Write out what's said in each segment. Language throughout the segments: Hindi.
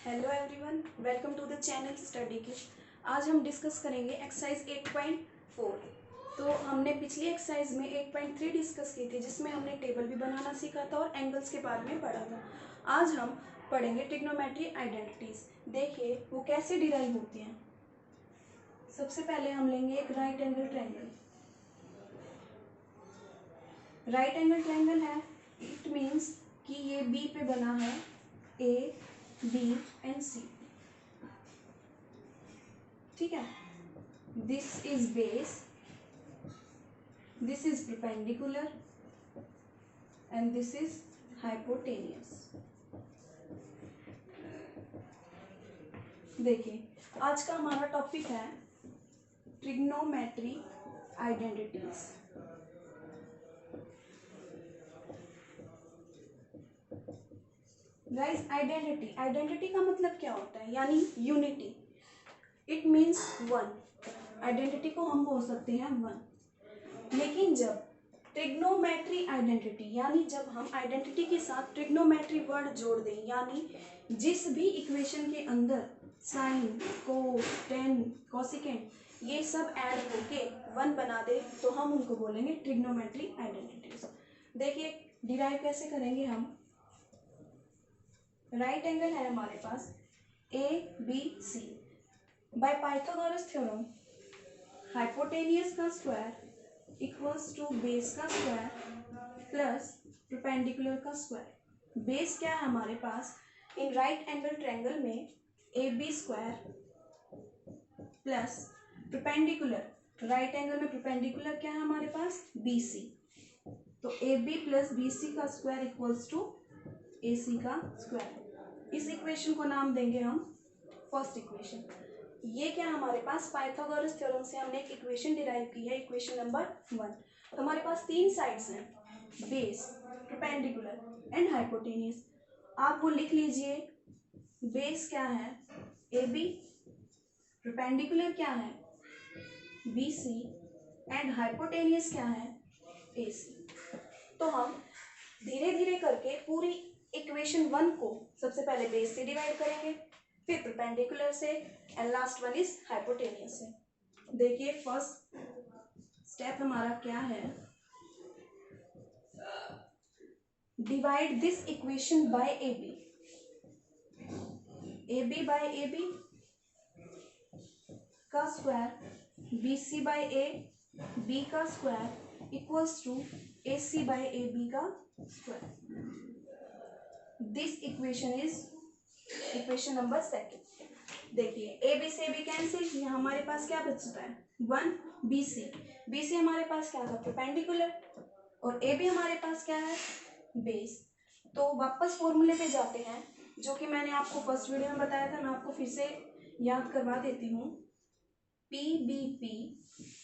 Hello everyone, welcome to the channel Study Kit. आज हम डिस्कस करेंगे एक्सरसाइज 8.4। तो हमने पिछली एक्सरसाइज में 8.3 डिस्कस की थी, जिसमें हमने टेबल भी बनाना सीखा था और एंगल्स के बारे में पढ़ा था। आज हम पढ़ेंगे ट्रिग्नोमेट्री आइडेंटिटीज। देखिए वो कैसे डिराइव होती हैं। सबसे पहले हम लेंगे एक right angle triangle. Right angle triangle है, इट मीन्स कि ये बी पे बना है, ए बी एंड सी। ठीक है, this is base, this is perpendicular and this is hypotenuse. देखिए आज का हमारा टॉपिक है ट्रिग्नोमेट्री आइडेंटिटीज। गाइस आइडेंटिटी का मतलब क्या होता है, यानी unity. It means one. Identity को हम बोल सकते हैं वन। लेकिन जब ट्रिग्नोमेट्री आइडेंटिटी, यानी जब हम आइडेंटिटी के साथ ट्रिग्नोमेट्री वर्ड जोड़ दें, यानी जिस भी इक्वेशन के अंदर साइन, कोस, टेन, कोसिकेंट ये सब ऐड होके वन बना दे, तो हम उनको बोलेंगे ट्रिग्नोमेट्री आइडेंटिटीज। देखिए डिराइव कैसे करेंगे हम। राइट एंगल है हमारे पास A B C. By Pythagoras theorem hypotenuse का स्क्वायर इक्वल्स टू बेस का स्क्वायर प्लस परपेंडिकुलर का स्क्वायर। बेस क्या है हमारे पास इन राइट एंगल ट्रायंगल में, A B square plus perpendicular, right angle में परपेंडिकुलर क्या है हमारे पास, बी सी। तो A B plus B C का square equals to A C का स्क्वायर। इस इक्वेशन को नाम देंगे हम फर्स्ट इक्वेशन। ये क्या हमारे पास पाइथागोरस थ्योरम से हमने एक इक्वेशन डिराइव की है, इक्वेशन नंबर 1। तो हमारे पास तीन साइड्स हैं, बेस, परपेंडिकुलर एंड हाइपोटेनियस। आप वो लिख लीजिए। बेस क्या है, ए बी, परपेंडिकुलर क्या है, बी सी एंड हाइपोटेनियस क्या है, ए सी। तो हम धीरे धीरे करके पूरी इक्वेशन 1 को सबसे पहले बेस से डिवाइड करेंगे, फिर परपेंडिकुलर से and last one is hypotenuse से। देखिए फर्स्ट स्टेप हमारा क्या है, divide this equation by A B. A B by A B का square, B C by A B का square equals to A C by A B का square. This equation is equation number 2। देखिए ए बी से बी कैंसिल, यहाँ हमारे पास क्या बचता है, 1 बी सी। बी सी हमारे पास क्या था, परपेंडिकुलर, और ए बी हमारे पास क्या है, बेस। तो वापस फॉर्मूले पे जाते हैं, जो कि मैंने आपको फर्स्ट वीडियो में बताया था। मैं आपको फिर से याद करवा देती हूँ। P B P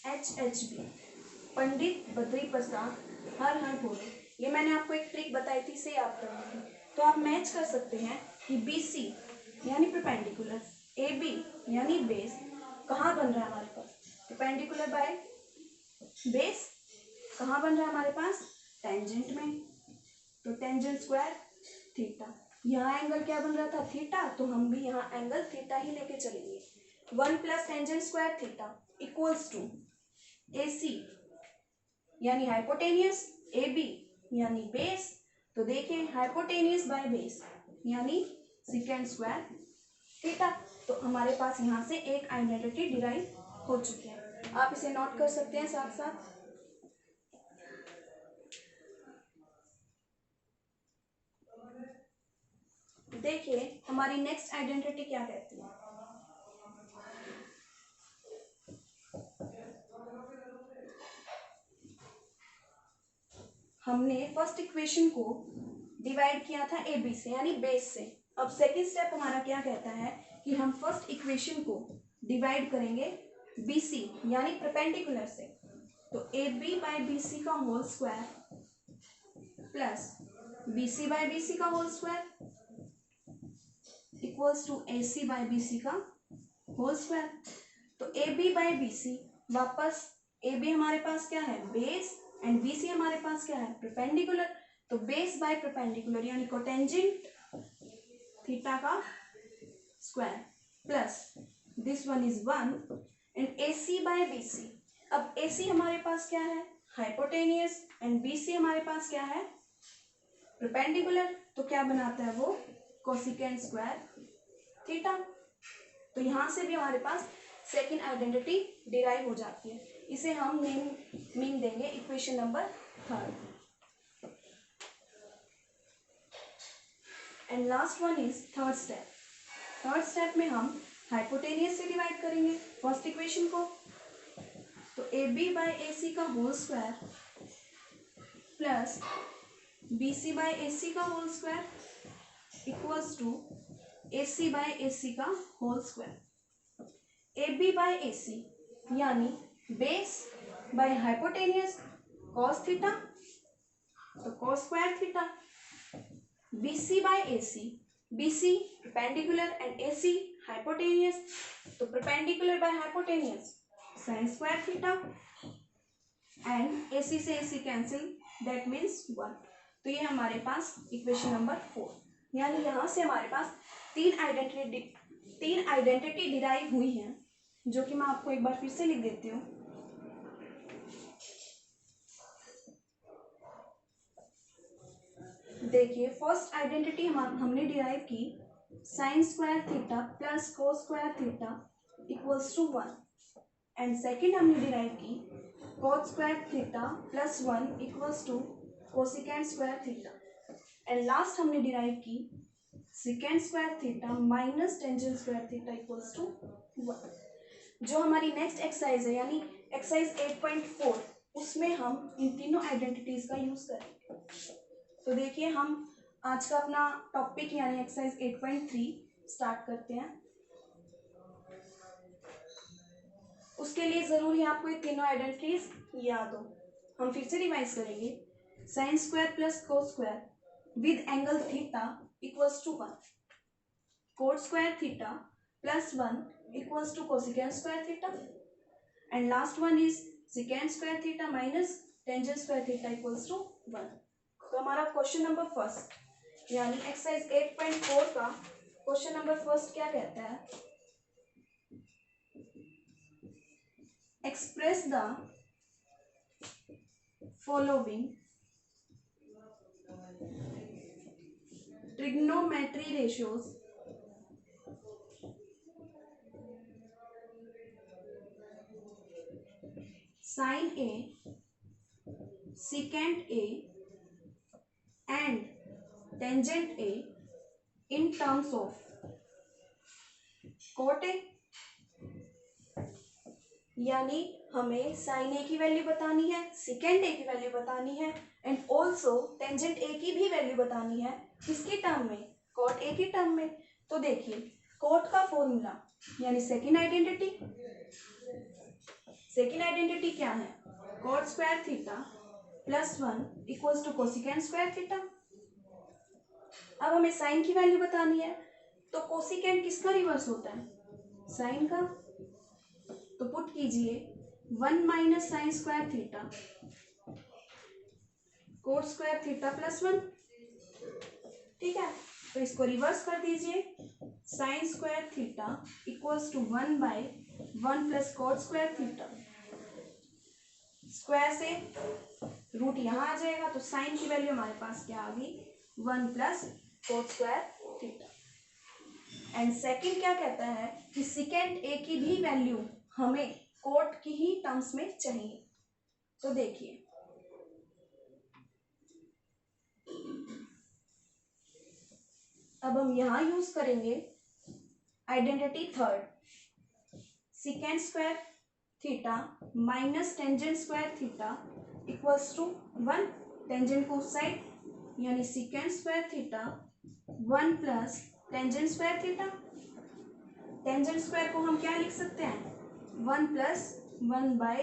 H H B, Pandit Badri Prasad Har Har बोले। ये मैंने आपको एक ट्रिक बताई थी, इसे याद करनी थी। तो आप मैच कर सकते हैं कि बी सी यानी परपेंडिकुलर, ए बी यानी बेस कहाँ बन रहा है हमारे पास, परपेंडिकुलर बाय बेस कहाँ बन रहा है हमारे पास, टेंजेंट में। तो टेंजेंट स्क्वायर थीटा, यहाँ एंगल क्या बन रहा था, थीटा। तो हम भी यहाँ एंगल थीटा ही लेके चलेंगे। 1 plus tangent square theta equals to A C यानी हाइपोटेनियस, ए बी यानी बेस। तो देखिए हाइपोटेनियस बाय बेस यानी सेकेंड स्क्वायर थीटा। तो हमारे पास यहाँ से एक आइडेंटिटी डिराइव हो चुकी है। आप इसे नोट कर सकते हैं साथ साथ। देखिए हमारी नेक्स्ट आइडेंटिटी क्या कहती है। हमने फर्स्ट इक्वेशन को डिवाइड किया था ए बी से यानी बेस से। अब सेकेंड स्टेप हमारा क्या कहता है कि हम फर्स्ट इक्वेशन को डिवाइड करेंगे बी सी यानी परपेंडिकुलर से। तो A B by B C का whole square plus B C by B C का whole square equals to A C by B C का होल स्क्वायर। तो A B by B C, वापस ए बी हमारे पास क्या है, बेस, एंड बी सी हमारे पास क्या है, परपेंडिकुलर। तो बेस बाय परपेंडिकुलर यानी कोटेंजेंट थीटा का square plus this one is 1 and AC by BC। अब AC हमारे पास क्या है, हाइपोटेनियस, एंड BC हमारे पास क्या है, परपेंडिकुलर। तो क्या बनाता है वो, कोसिकेंट स्क्वायर थीटा। तो यहां से भी हमारे पास सेकंड आइडेंटिटी डिराइव हो जाती है। इसे हम नेम देंगे equation number 3। And last one is third step. Third step में हम हाइपोटेनियस से डिवाइड करेंगे फर्स्ट इक्वेशन को। तो AB बाय AC का whole square plus BC by AC का whole square equals to AC by AC का whole square. AB by AC यानी base by hypotenuse cos theta, तो cos square theta. BC by AC, BC perpendicular and AC hypotenuse, तो perpendicular by hypotenuse sin square theta and AC से AC cancel, that means 1। तो ये हमारे पास इक्वेशन नंबर 4, यानी यहाँ से हमारे पास तीन आइडेंटिटी डिराइव हुई हैं, जो कि मैं आपको एक बार फिर से लिख देती हूँ। देखिए फर्स्ट आइडेंटिटी हमने डिराइव की sine square theta plus cos square theta equals to 1, and second हमने डिराइव की cos square theta plus 1 equals to cosecant square theta, and last हमने डिराइव की secant square theta minus tangent square theta equals to 1। जो हमारी नेक्स्ट एक्सरसाइज है यानी एक्सरसाइज 8.4, उसमें हम इन तीनों आइडेंटिटीज का यूज करेंगे। तो देखिए हम आज का अपना टॉपिक यानी एक्सरसाइज 8.3 स्टार्ट करते हैं। उसके लिए जरूरी है आपको ये तीनों आइडेंटिटीज याद हो। हम फिर से रिवाइज करेंगे। Sine square plus cos square with angle theta equals to 1, cot square theta plus 1 equals to cosecant square theta, and last one is secant square theta minus tangent square theta equals to 1। तो हमारा क्वेश्चन नंबर फर्स्ट यानी एक्सरसाइज 8.4 का क्वेश्चन नंबर फर्स्ट क्या कहता है, express the following trigonometry ratios sine A, secant A and tangent A in terms of cot A। यानी हमें साइन ए की वैल्यू बतानी है, सेकेंड ए की वैल्यू बतानी है, एंड ऑल्सो टेंजेंट ए की भी वैल्यू बतानी है। किसके टर्म में, कॉट ए के टर्म में। तो देखिए कॉट का फॉर्मूला यानी सेकेंड आइडेंटिटी क्या है, cot square theta plus 1 equals to cosecant square theta. अब हमें साइन की वैल्यू बतानी है, तो कोसिकेंट किसका रिवर्स होता है, साइन का। तो पुट कीजिए 1 minus sine square theta cot square theta plus 1, ठीक है। तो इसको रिवर्स कर दीजिए, sine square theta equals to 1 by 1 plus cot square theta, square से रूट यहाँ आ जाएगा, तो साइन की वैल्यू हमारे पास क्या आ गई, 1 plus cot square theta. And second क्या कहता है कि सेकेंड ए की भी वैल्यू हमें कोट की ही टर्म्स में चाहिए। तो देखिए अब हम यहां यूज करेंगे identity third, secant square theta minus tangent square theta equals to 1, tangent को उस साइड यानी secant square theta 1 plus tangent square theta. Tangent square को हम क्या लिख सकते हैं, 1 plus 1 by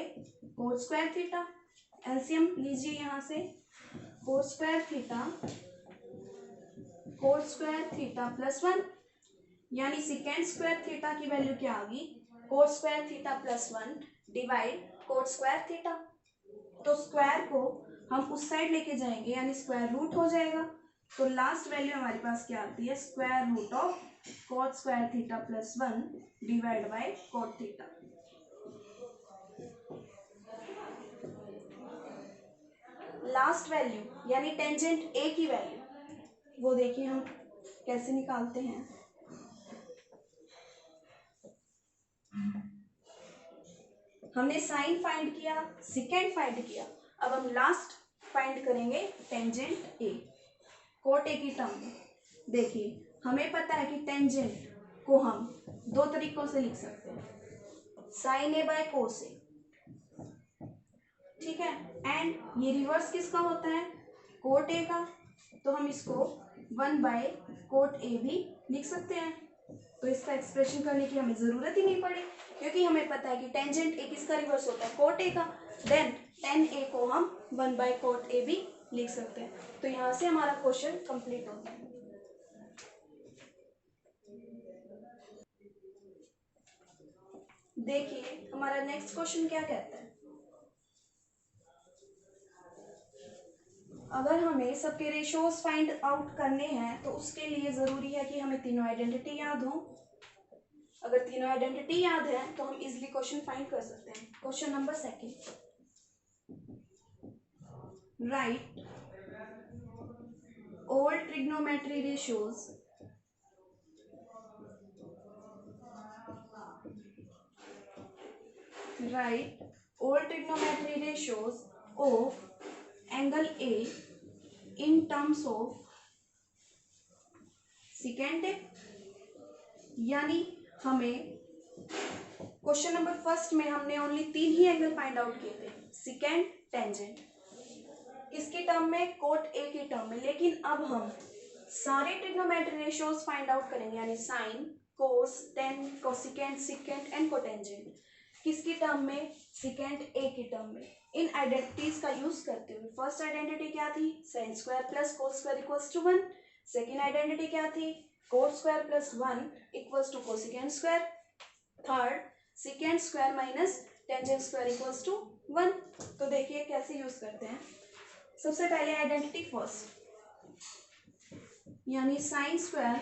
cot square theta. LCM लीजिए यहाँ से, कोट स्क्वायर थीटा प्लस 1 यानी सेकेंड स्क्वायर थीटा की वैल्यू क्या आ गई, cot square theta plus 1 divide cot square theta. तो स्क्वायर को हम उस साइड लेके जाएंगे यानी स्क्वायर रूट हो जाएगा, तो लास्ट वैल्यू हमारे पास क्या आती है, square root of cot square theta plus 1 divide by cot theta. Last value यानी टेंजेंट ए की वैल्यू वो देखिए हम कैसे निकालते हैं। हमने साइन फाइंड किया, सेकेंड फाइंड किया, अब हम लास्ट फाइंड करेंगे टेंजेंट ए कोट ए की टर्म में। देखिए हमें पता है कि टेंजेंट को हम दो तरीकों से लिख सकते हैं, साइन ए बाय कोस ए, ठीक है, एंड ये रिवर्स किसका होता है, कोट ए का, तो हम इसको 1 बाय कोट ए भी लिख सकते हैं। तो इसका एक्सप्रेशन करने की हमें जरूरत ही नहीं पड़ी, क्योंकि हमें पता है कि टेंजेंट ए किसका रिवर्स होता है, कोट ए का। देन टेन ए को हम 1 बाय कोट ए भी लिख सकते हैं। तो यहाँ से हमारा क्वेश्चन कंप्लीट होता है। देखिए हमारा नेक्स्ट क्वेश्चन क्या कहता है, अगर हमें सबके रेशियोज फाइंड आउट करने हैं तो उसके लिए ज़रूरी है कि हमें तीनों आइडेंटिटी याद हो। अगर तीनों आइडेंटिटी याद है तो हम इजीली क्वेश्चन फाइंड कर सकते हैं। Question number second, right all trigonometry ratios of angle A in terms of secant A। यानी हमें क्वेश्चन नंबर फर्स्ट में हमने ओनली 3 ही एंगल फाइंड आउट किए थे, सेकेंड, टेंजेंट, किसकी टर्म में, कोट ए की टर्म में। लेकिन अब हम सारे ट्रिग्नोमेट्री रेशियोज फाइंड आउट करेंगे, यानी sine, cos, tan, cosecant, secant and cotangent, किसकी टर्म में, सेकेंड ए की टर्म में। इन आइडेंटिटीज का यूज करते हुए फर्स्ट आइडेंटिटी क्या थी, sine square plus cos square equals to 1। Second identity क्या थी, cos square plus 1 equals to cosecant square. Third, secant square minus tangent square equals to 1। तो देखिए कैसे यूज करते हैं। सबसे पहले आइडेंटिटी फर्स्ट, यानी sine square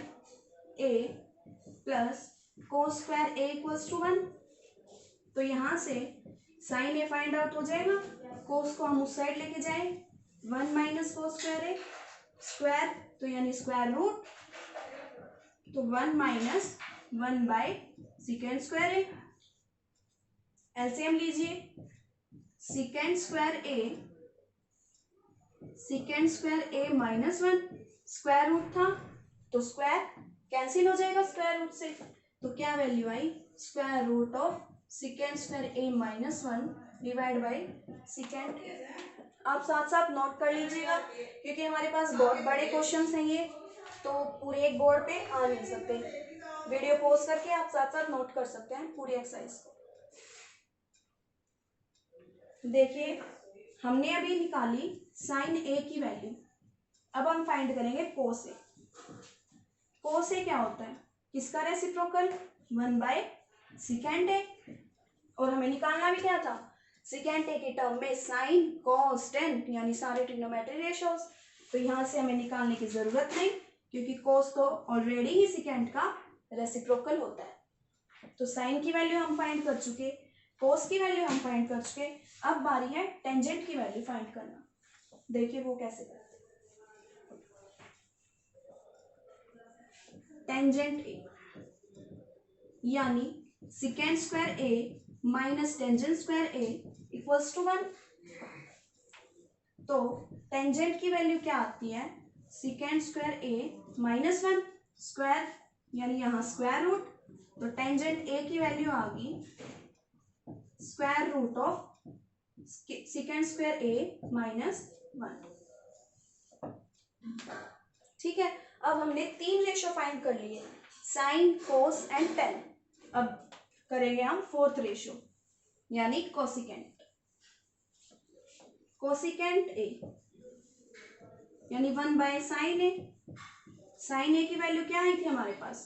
A plus cos square A equals to 1। तो यहां से साइन ए फाइंड आउट हो जाएगा, कोस को हम उस साइड लेके जाए, 1 माइनस कोस स्क्वायर ए स्क्वायर, तो यानी स्क्वायर रूट, तो 1 minus 1 by second square A. LCM लीजिए, second square A minus 1 square root था, तो स्क्वायर कैंसिल हो जाएगा स्क्वायर रूट से, तो क्या वैल्यू आई, square root of secant square A minus 1 divide by secant A. आप साथ साथ नोट कर लीजिएगा, क्योंकि हमारे पास बहुत बड़े क्वेश्चंस हैं ये, तो पूरे एक बोर्ड पे आ नहीं सकते। वीडियो पॉज करके आप साथ साथ नोट कर सकते हैं पूरी एक्सरसाइज को। देखिए हमने अभी निकाली साइन ए की वैल्यू, अब हम फाइंड करेंगे कोस ए। कोस ए क्या होता है, किसका रेसिप्रोकल, 1 बाय सेकेंड ए, और हमें निकालना भी क्या था, सेकेंड ए की टर्म में साइन, कॉस, टेन, यानी सारे ट्रिग्नोमेट्री रेशियोज। तो यहाँ से हमें निकालने की जरूरत नहीं, क्योंकि कोस तो ऑलरेडी ही सेकेंड का रेसिप्रोकल होता है। तो साइन की वैल्यू हम फाइंड कर चुके, कोस की वैल्यू हम फाइंड कर चुके, अब बारी है टेंजेंट की वैल्यू फाइंड करना। देखिए वो कैसे करते हैं। टेंजेंट ए यानी secant square A minus tangent square A equals to 1। तो टेंजेंट की वैल्यू क्या आती है, secant square A minus 1 square, यानी यहाँ स्क्वायर रूट, तो टेंजेंट ए की वैल्यू आ गई square root of secant square A minus 1। ठीक है, अब हमने 3 रेशियो फाइंड कर लिए, साइन, कोस एंड टेन। अब करेंगे हम फोर्थ रेशियो, यानी कोसिकेंट। कोसिकेंट ए यानी 1 by sine A. Sine A की वैल्यू क्या आई थी हमारे पास,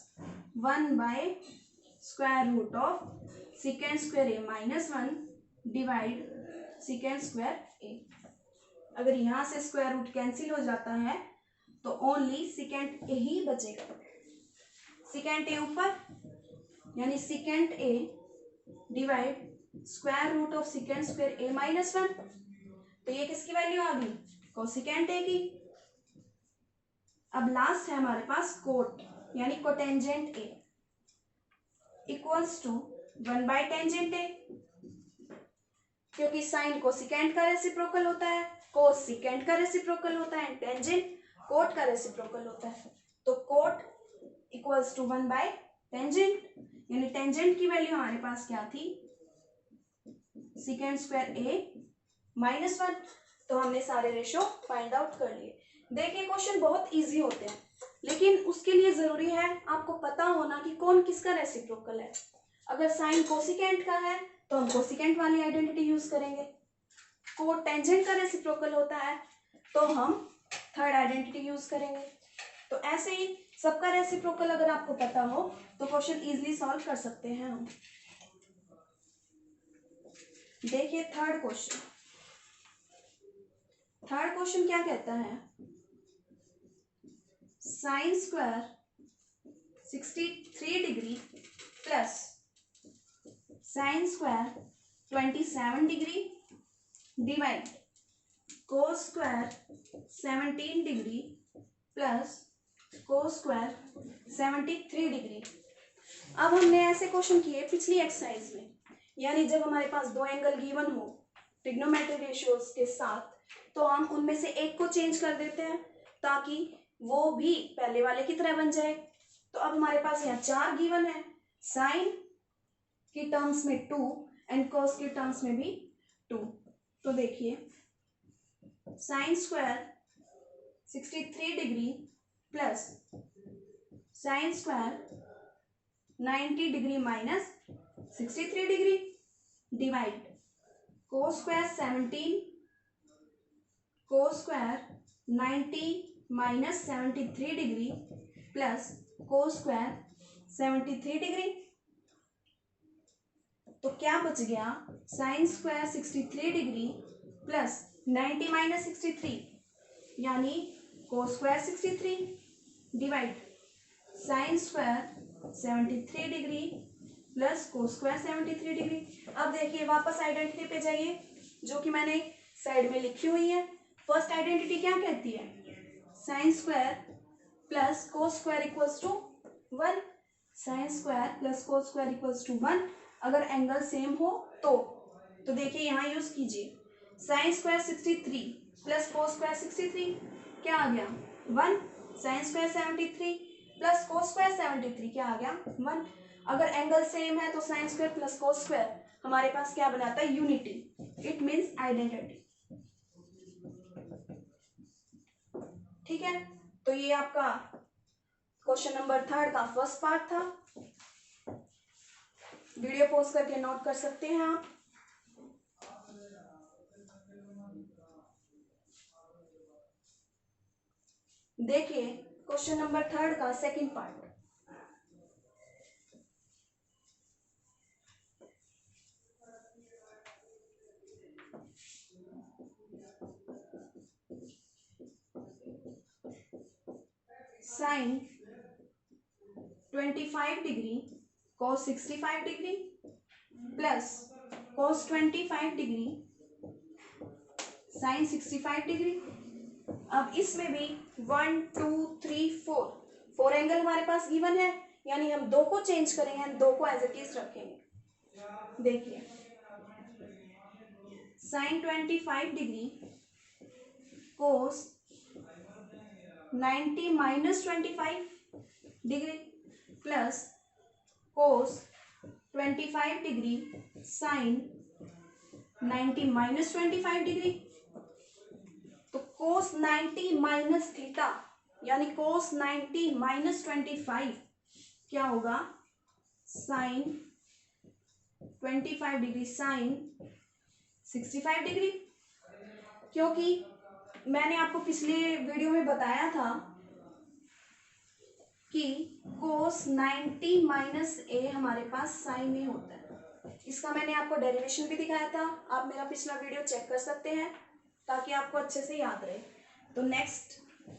1 by square root of secant square A minus 1 divide secant square A. अगर यहाँ से स्क्वायर रूट कैंसिल हो जाता है तो ओनली सेकेंड ए ही बचेगा। सेकेंड ए ऊपर, यानी secant A divide square root of secant square A minus 1। तो ये किसकी वैल्यू आ गई? कोसेकेंट ए की। अब लास्ट है हमारे पास कोट, यानी cotangent A equals to 1 by tangent A, क्योंकि साइन कोसेकेंट का रेसिप्रोकल होता है, कोस सेकेंट का रेसिप्रोकल होता है, टेंजेंट कोट का रेसिप्रोकल होता है। तो cot equals to 1 by tangent, यानी टेंजेंट की वैल्यू हमारे पास क्या थी? Secant square A minus 1। तो हमने सारे रेशो फाइंड आउट कर लिए। देखिए क्वेश्चन बहुत इजी होते हैं, लेकिन उसके लिए जरूरी है आपको पता होना कि कौन किसका रेसिप्रोकल है। अगर साइन कोसेकेंट का है तो हम कोसेकेंट वाली आइडेंटिटी यूज करेंगे, कोट टेंजेंट का रेसिप्रोकल होता है तो हम थर्ड आइडेंटिटी यूज करेंगे। तो ऐसे ही सबका रेसिप्रोकल अगर आपको पता हो तो क्वेश्चन इजीली सॉल्व कर सकते हैं हम। देखिए थर्ड क्वेश्चन क्या कहता है? Sine square 63 degree plus sine square 27 degree divide cos square 17 degree plus cos square 73 degree. अब हमने ऐसे क्वेश्चन किए पिछली एक्सरसाइज में, यानी जब हमारे पास दो एंगल गिवन हो ट्रिग्नोमेट्रिक रेशियोज के साथ, तो हम उनमें से एक को चेंज कर देते हैं ताकि वो भी पहले वाले की तरह बन जाए। तो अब हमारे पास यहाँ 4 गिवन है, साइन की टर्म्स में 2 एंड कॉस की टर्म्स में भी 2। तो देखिए sine square 63 degree plus sine square 90 degree minus 63 degree divide cos square 17 cos square 90 minus 73 degree plus cos square 73 degree. तो क्या बच गया? Sine square 63 degree plus 90 minus 63 यानी cos square 63 divide sine square 73 degree plus cos square 73 degree. अब देखिए वापस आइडेंटिटी पे जाइए जो कि मैंने साइड में लिखी हुई है। फर्स्ट आइडेंटिटी क्या कहती है? Sine square plus cos square equals to 1। Sine square plus cos square equals to 1 अगर एंगल सेम हो तो देखिए यहाँ यूज कीजिए। Sine square 63 plus cos square 63 क्या आ गया? 1। Sine square 73 plus cos square 73 क्या आ गया? 1। अगर एंगल सेम है तो sine square plus cos square हमारे पास क्या बनाता है? यूनिटी। It means identity. ठीक है, तो ये आपका क्वेश्चन नंबर 3 का फर्स्ट पार्ट था। वीडियो पॉज करके नोट कर सकते हैं आप। देखिए क्वेश्चन नंबर 3 का second part. Sine 25 degree cos 65 degree plus cos 25 degree sine 65 degree. अब इसमें भी 1 2 3 4 एंगल हमारे पास गिवन है, यानी हम 2 को चेंज करेंगे, हम 2 को एज इट इज रखेंगे। देखिए sine 25 degree cos 90 minus 25 degree plus cos 25 degree sine 90 minus 25 degree. तो कोस 90 माइनस थीटा यानी कोस 90 माइनस 25 क्या होगा? Sine 25 degree sine 65 degree. क्योंकि मैंने आपको पिछले वीडियो में बताया था कि कोस 90 माइनस ए हमारे पास साइन में होता है। इसका मैंने आपको डेरिवेशन भी दिखाया था, आप मेरा पिछला वीडियो चेक कर सकते हैं ताकि आपको अच्छे से याद रहे। तो नेक्स्ट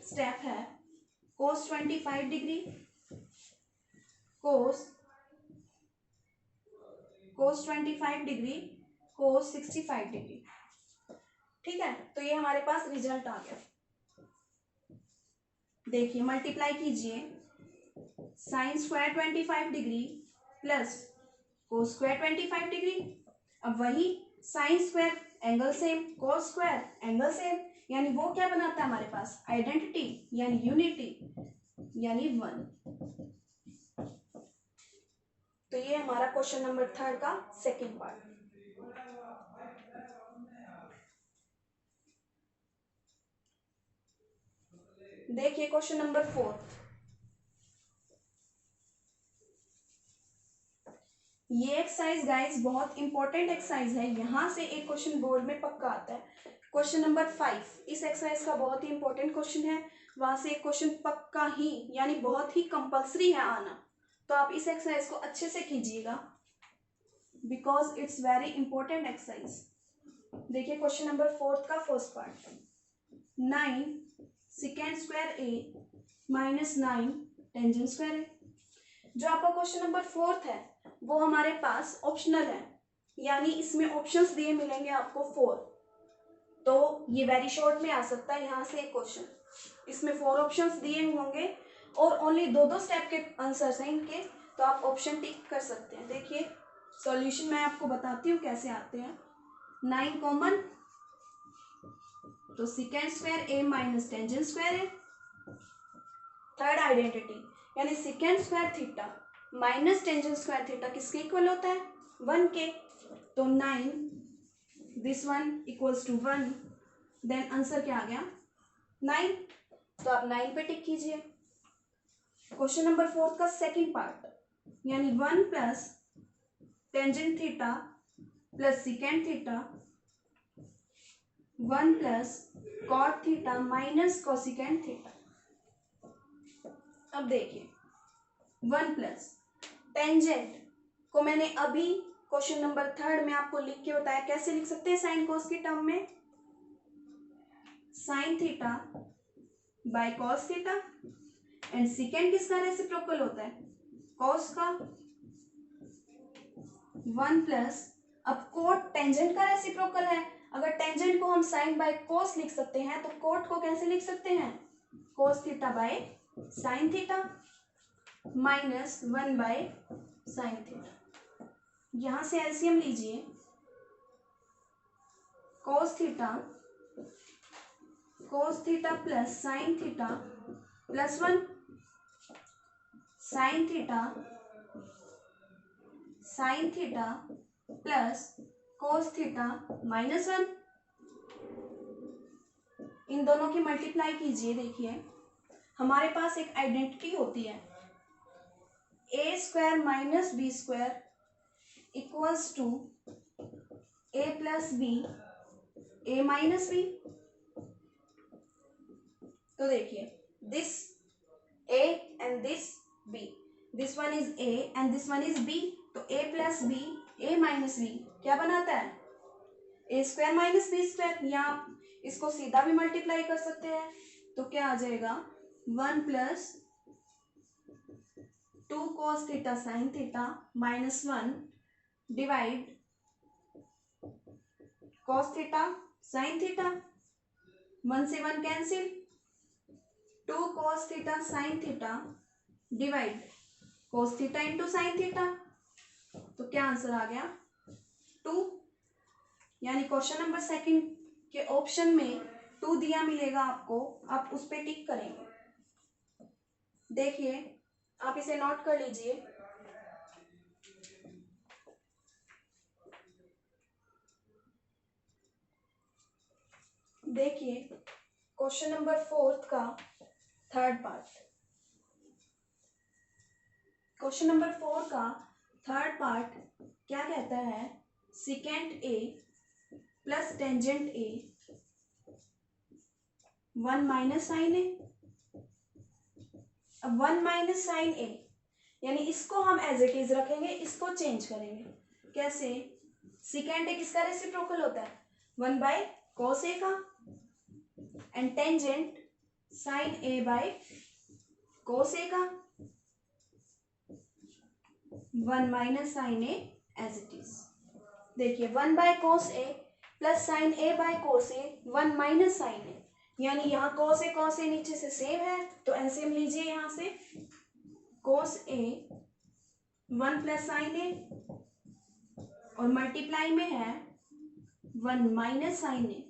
स्टेप है cos 25 degree cos 25 degree cos 65 degree. ठीक है, तो ये हमारे पास रिजल्ट आ गया। देखिए मल्टीप्लाई कीजिए, sine square 25 degree plus cos square 25 degree. अब वही sine square angle same, cos square angle same, यानी वो क्या बनाता है हमारे पास आइडेंटिटी यानी यूनिटी यानी 1। तो ये हमारा क्वेश्चन नंबर 3 का सेकंड पार्ट। देखिए क्वेश्चन नंबर 4। ये एक्सरसाइज गाइस बहुत इंपॉर्टेंट एक्सरसाइज है, यहां से एक क्वेश्चन बोर्ड में पक्का आता है। क्वेश्चन नंबर 5 इस एक्सरसाइज का बहुत ही इंपॉर्टेंट क्वेश्चन है, वहां से एक क्वेश्चन पक्का ही यानी बहुत ही कंपल्सरी है आना। तो आप इस एक्सरसाइज को अच्छे से कीजिएगा because it's very important exercise. देखिए क्वेश्चन नंबर 4 का first part, 9 second square A minus 9 tangent square ए। जो आपका क्वेश्चन नंबर 4 है वो हमारे पास ऑप्शनल है, यानी इसमें ऑप्शंस दिए मिलेंगे आपको 4। तो ये वेरी शॉर्ट में आ सकता है यहाँ से एक क्वेश्चन, इसमें 4 ऑप्शंस दिए होंगे और ओनली 2 स्टेप के आंसर्स हैं इनके, तो आप ऑप्शन टिक कर सकते हैं। देखिए सॉल्यूशन मैं आपको बताती हूँ कैसे आते हैं। 9 कॉमन, तो secant square A minus tangent square A. Third identity यानी secant square theta minus tangent square theta किसके इक्वल होता है 1 के। तो 9 this one equals to 1, then answer क्या आ गया 9। तो आप 9 पे टिक कीजिए। क्वेश्चन नंबर 4 का सेकंड पार्ट यानी 1 plus tangent theta plus secant theta 1 plus cot theta minus cosecant theta. अब देखिए 1 प्लस टेंजेंट को मैंने अभी क्वेश्चन नंबर 3 में आपको लिख के बताया, कैसे लिख सकते हैं साइन कोस के टर्म में, sine theta by cos theta and second किसका रेसिप्रोकल होता है कॉस का। 1 प्लस, अब कोट टेंजेंट का रेसिप्रोकल है, अगर टेंजेंट को हम साइन बाय कोस लिख सकते हैं तो कोट को कैसे लिख सकते हैं cos theta by sine theta minus 1 by sine theta. यहां से एलसीएम लीजिए, cos theta plus sine theta plus 1, sine theta plus cos theta minus 1। इन दोनों की मल्टीप्लाई कीजिए। देखिए हमारे पास एक आइडेंटिटी होती है A square minus B square equals to A plus B A minus B. तो देखिए this A and this B, this one is A and this one is B, तो A plus B A minus B क्या बनाता है A square minus B square. या आप इसको सीधा भी मल्टीप्लाई कर सकते हैं, तो क्या आ जाएगा 1 plus 2 cos theta sine theta minus 1 divide cos theta sine theta, 1 से 1 cancel, 2 cos theta sine theta divide cos theta into sine theta. तो क्या आंसर आ गया 2, यानी क्वेश्चन नंबर 2 के ऑप्शन में 2 दिया मिलेगा आपको, आप उस पर टिक करेंगे। देखिए आप इसे नोट कर लीजिए। देखिए क्वेश्चन नंबर 4 का थर्ड पार्ट, क्वेश्चन नंबर 4 का थर्ड पार्ट क्या कहता है, secant A plus tangent A 1 minus sine A. अब 1 माइनस साइन ए यानी इसको हम एज इट इज रखेंगे, इसको चेंज करेंगे। कैसे, सेकेंड ए किसका रेसिप्रोकल होता है 1 बाय कॉस ए का, and tangent sine A by cos A का 1 minus sine A as it is. देखिए 1 by cos A plus sine A by cos A 1 minus sine A, यानी यहाँ कोस ए नीचे से सेम है तो एलसीएम लीजिए यहाँ से कोस ए 1 प्लस साइन ए और मल्टीप्लाई में है 1 माइनस साइन ए,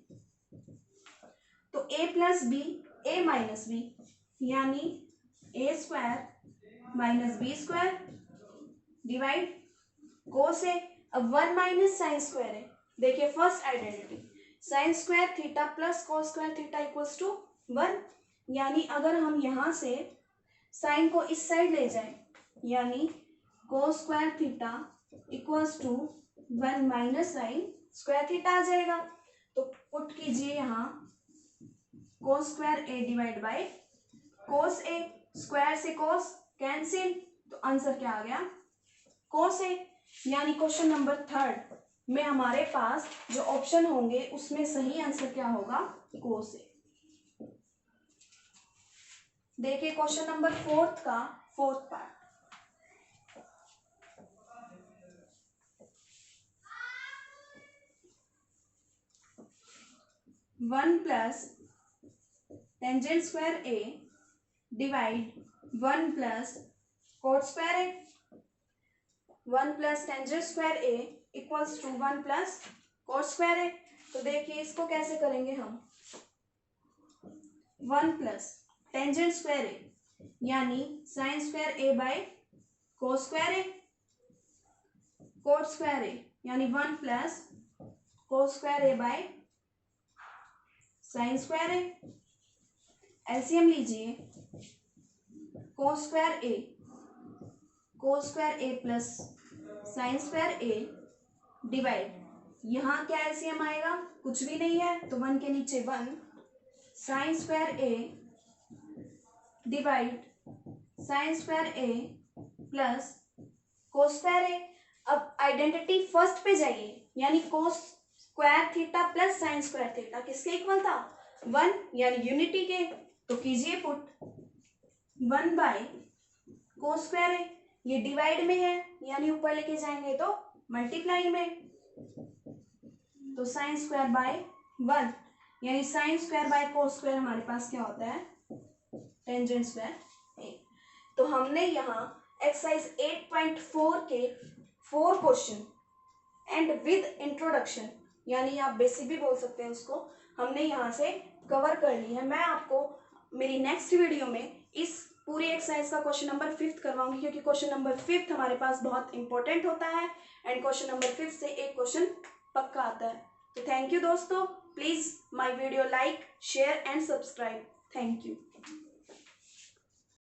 तो A plus B A minus B यानी A square minus B square divide cos A. अब 1 माइनस साइन स्क्वायर है, देखिए first identity sine square theta plus cos square theta equals to 1, यानी अगर हम यहाँ से साइन को इस साइड ले जाएं यानी cos square theta equals to 1 minus sine square theta आ जाएगा। तो पुट कीजिए यहाँ cos square A divide by cos A, square से कोस कैंसिल, तो आंसर क्या आ गया कोस ए। यानी क्वेश्चन नंबर 3 में हमारे पास जो ऑप्शन होंगे उसमें सही आंसर क्या होगा कोस ए। देखिए क्वेश्चन नंबर 4 का 4th part. One plus tangent square A divide 1 plus cot square A, 1 plus tangent square A equals to 1 plus cot square A. तो देखिए इसको कैसे करेंगे हम, 1 प्लस टेंजेंट स्क्वायर ए यानी sine square A by cos square A, cot square A यानी 1 plus cos square A by sine square A. LCM लीजिए cos square A plus sine square A divide, यहाँ क्या एलसीएम आएगा, कुछ भी नहीं है तो 1 के नीचे 1 sine square A divide sign square A plus cos square ए। अब आइडेंटिटी फर्स्ट पे जाइए यानी cos square theta plus sine square theta किसके इक्वल था 1 यानी यूनिटी के, तो कीजिए पुट 1 बाय कोस स्क्वायर ए, ये डिवाइड में है यानी ऊपर लेके जाएंगे तो मल्टीप्लाई में, तो साइन स्क्वायर बाय 1 यानी sine square by cos square हमारे पास क्या होता है टेंजेंट स्क्वायर ए। तो हमने यहाँ एक्सरसाइज 8.4 के 4 क्वेश्चन एंड विद इंट्रोडक्शन यानी आप बेसिक भी बोल सकते हैं उसको, हमने यहाँ से कवर कर ली है। मैं आपको मेरी नेक्स्ट वीडियो में इस पूरी एक्सरसाइज का क्वेश्चन नंबर 5 करवाऊंगी क्योंकि क्वेश्चन नंबर 5 हमारे पास बहुत इंपॉर्टेंट होता है एंड क्वेश्चन नंबर 5 से एक क्वेश्चन पक्का आता है। तो थैंक यू दोस्तों, please my video like share and subscribe. Thank you.